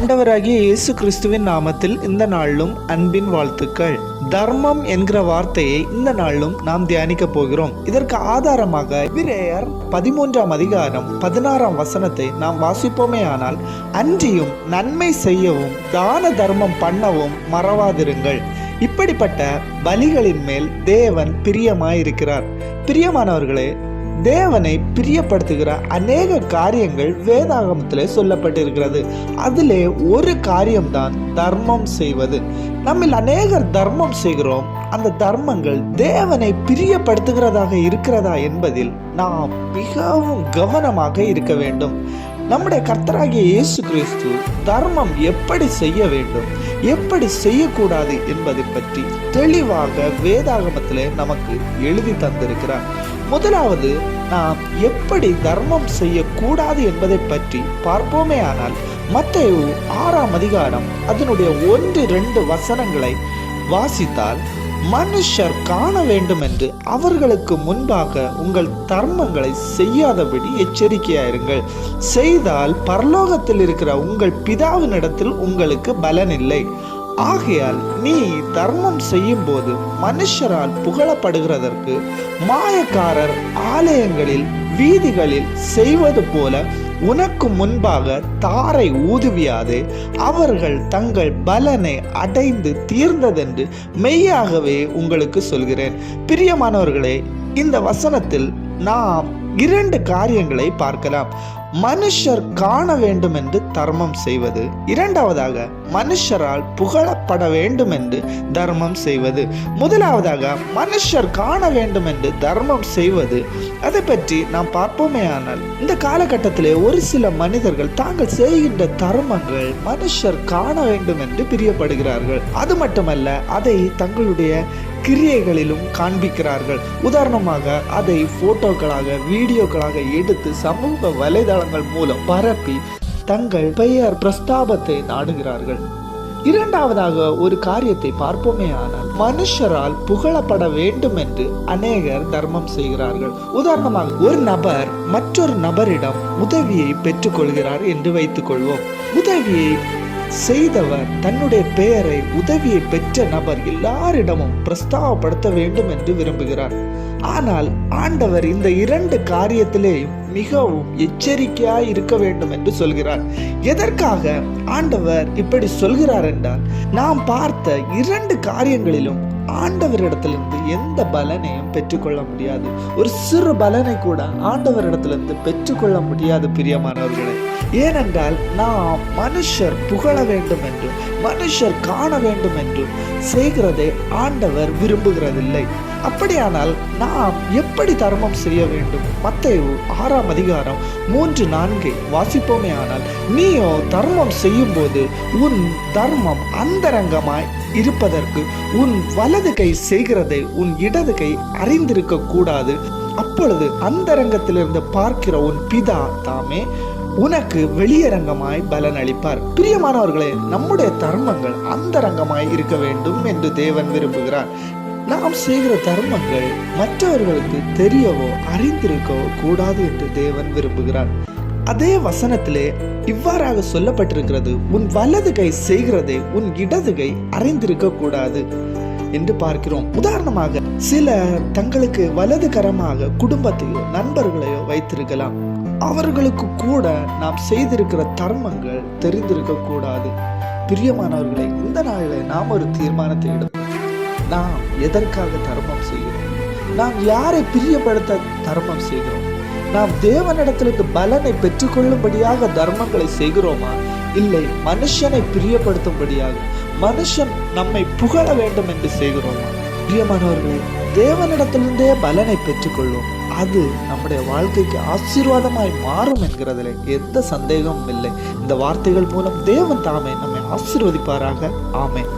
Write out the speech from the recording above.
ஆண்டவராகிய இயேசு கிறிஸ்துவின் நாமத்தில் இந்த நாளிலும் அன்பின் வாழ்த்துக்கள். தர்மம் என்கிற வார்த்தையை இந்த நாளிலும் நாம் தியானிக்க போகிறோம். இதற்கு ஆதாரமாக எபிரேயர் 13ஆம் அதிகாரம் 16ஆம் வசனத்தை நாம் வாசிப்போமே ஆனால், அன்றியும் நன்மை செய்யவும் தான தர்மம் பண்ணவும் மறவாதிருங்கள். இப்படிப்பட்ட பலிகளின் மேல் தேவன் பிரியமாயிருக்கிறார். பிரியமானவர்களே, தேவனை பிரியப்படுத்துகிற அநேக காரியங்கள் வேதாகமத்திலே சொல்லப்பட்டிருக்கிறது. அதிலே ஒரு காரியம்தான் தர்மம் செய்வது. நம்மில் அநேகர் தர்மம் செய்கிறோம். அந்த தர்மங்கள் தேவனை பிரியப்படுத்துகிறதாக இருக்கிறதா என்பதில் நாம் மிகவும் கவனமாக இருக்க வேண்டும். நம்முடைய கர்த்தராகிய இயேசு கிறிஸ்து தர்மம் எப்படி செய்ய வேண்டும், எப்படி செய்யக்கூடாது என்பதை பற்றி தெளிவாக வேதாகமத்திலே நமக்கு எழுதி தந்திருக்கிறார். முதலாவது, நாம் எப்படி தர்மம் செய்யக்கூடாது என்பதை பற்றி பார்ப்போமே ஆனால், மத்தேயு 6ஆம் அதிகாரம் அதனுடைய 1-2 வசனங்களை வாசித்தால், மனுஷர் காண வேண்டும் என்று அவர்களுக்கு முன்பாக உங்கள் தர்மங்களை செய்யாதபடி எச்சரிக்கையாயிருங்கள். செய்தால் பரலோகத்தில் இருக்கிற உங்கள் பிதாவினிடத்தில் உங்களுக்கு பலன் இல்லை. ஆகையால் நீ தர்மம் செய்யும் போது மனுஷரால் புகழப்படுகிறதற்கு மாயக்காரர் ஆலயங்களில் வீதிகளில் செய்வது போல உனக்கு முன்பாக தாரை ஊதுவியாதே. அவர்கள் தங்கள் பலனை அடைந்து தீர்ந்ததென்று மெய்யாகவே உங்களுக்கு சொல்கிறேன். பிரியமானவர்களே, இந்த வசனத்தில் நாம் 2 காரியங்களை பார்க்கலாம். மனுஷர் காண வேண்டும் என்று தர்மம் செய்வது, இரண்டாவதாக மனுஷரால் புகழப்பட வேண்டும் என்று தர்மம் செய்வது. முதலாவதாக மனுஷர் காண வேண்டும் என்று தர்மம் செய்வது, அதை பற்றி நாம் பார்ப்போமே ஆனால், இந்த காலகட்டத்திலே ஒரு சில மனிதர்கள் தாங்கள் செய்கின்ற தர்மங்கள் மனுஷர் காண வேண்டும் என்று பிரியப்படுகிறார்கள். அது மட்டுமல்ல, அதை தங்களுடைய கிரியைகளிலும் காண்பிக்கிறார்கள். உதாரணமாக அதை போட்டோக்களாக, வீடியோக்களாக எடுத்து சமூக வலைதளங்கள் மூலம் பரப்பி தங்கள் பெயர் பிரஸ்தாபத்தை நாடுகிறார்கள். இரண்டாவதாக ஒரு காரியத்தை பார்ப்போமே ஆனால், மனுஷரால் புகழப்பட வேண்டும் என்று அநேகர் தர்மம் செய்கிறார்கள். உதாரணமாக, ஒரு நபர் மற்றொரு நபரிடம் உதவியை பெற்றுக்கொள்கிறார் என்று வைத்துக் கொள்வோம். உதவியை செய்தவர் தன்னுடைய பெயரை உதவியை பெற்ற நபர் எல்லாரிடமும் பிரஸ்தாபப்படுத்த வேண்டும் என்று விரும்புகிறார். ஆனால் ஆண்டவர் இந்த 2 காரியத்திலேயும் மிகவும் எச்சரிக்கையாய் இருக்க வேண்டும் என்று சொல்கிறார். எதற்காக ஆண்டவர் இப்படி சொல்கிறார் என்றால், நாம் பார்த்த 2 காரியங்களிலும் ஆண்டவரிடத்திலிருந்து எந்த பலனையும் பெற்றுக்கொள்ள முடியாது. ஒரு சிறு பலனை கூட ஆண்டவரிடத்திலிருந்து பெற்றுக்கொள்ள முடியாது பிரியமானவர்களே. ஏனென்றால் நாம் மனுஷர் புகழ வேண்டும் என்றும் மனுஷர் காண வேண்டும் என்றும் செய்கிறதை ஆண்டவர் விரும்புகிறதில்லை. அப்படியானால் நாம் எப்படி தர்மம் செய்ய வேண்டும்? மத்தேயு 6ஆம் அதிகாரம் 3-4 வாசிப்போமே ஆனால், நீயோ தர்மம் செய்யும் போது உன் தர்மம் அந்தரங்கமாய் இருப்பதற்கு உன் வலது கை செய்கிறதை உன் இடது கை அறிந்திருக்க கூடாது. அப்பொழுது அந்தரங்கத்திலிருந்து பார்க்கிற உன் பிதா தாமே உனக்கு வெளியரங்கமாய் பலன் அளிப்பார். பிரியமானவர்களே, நம்முடைய தர்மங்கள் அந்தரங்கமாய் இருக்க வேண்டும் என்று தேவன் விரும்புகிறார். நாம் செய்கிற தர்மங்கள் மற்றவர்களுக்கு தெரியவோ அறிந்திருக்கவோ கூடாது என்று தேவன் விரும்புகிறார். அதே வசனத்திலே இவ்வாறாக சொல்லப்பட்டிருக்கிறது, உன் வலது கை செய்கிறதை உன் இடது கை அறிந்திருக்க கூடாது என்று பார்க்கிறோம். உதாரணமாக, சிலர் தங்களுக்கு வலது கரமாக குடும்பத்தையோ நண்பர்களையோ வைத்திருக்கலாம். அவர்களுக்கு கூட நாம் செய்திருக்கிற தர்மங்கள் தெரிந்திருக்க கூடாது. பிரியமானவர்களை, இந்த நாளில் நாம் ஒரு தீர்மானத்தை எடுப்போம். நாம் எதற்காக தர்மம் செய்கிறோம்? நாம் யாரை பிரியப்படுத்த தர்மம் செய்கிறோம்? நாம் தேவனிடத்திலிருந்து பலனை பெற்றுக்கொள்ளும்படியாக தர்மங்களை செய்கிறோமா, இல்லை மனுஷனை பிரியப்படுத்தும்படியாக, மனுஷன் நம்மை புகழ வேண்டும் என்று செய்கிறோமா? பிரியமானவர்களே, தேவனிடத்திலிருந்தே பலனை பெற்றுக்கொள்ளும். அது நம்முடைய வாழ்க்கைக்கு ஆசீர்வாதமாய் மாறும் என்கிறதில் எந்த சந்தேகமும் இல்லை. இந்த வார்த்தைகள் மூலம் தேவன் தாமே நம்மை ஆசீர்வதிப்பாராக. ஆமென்.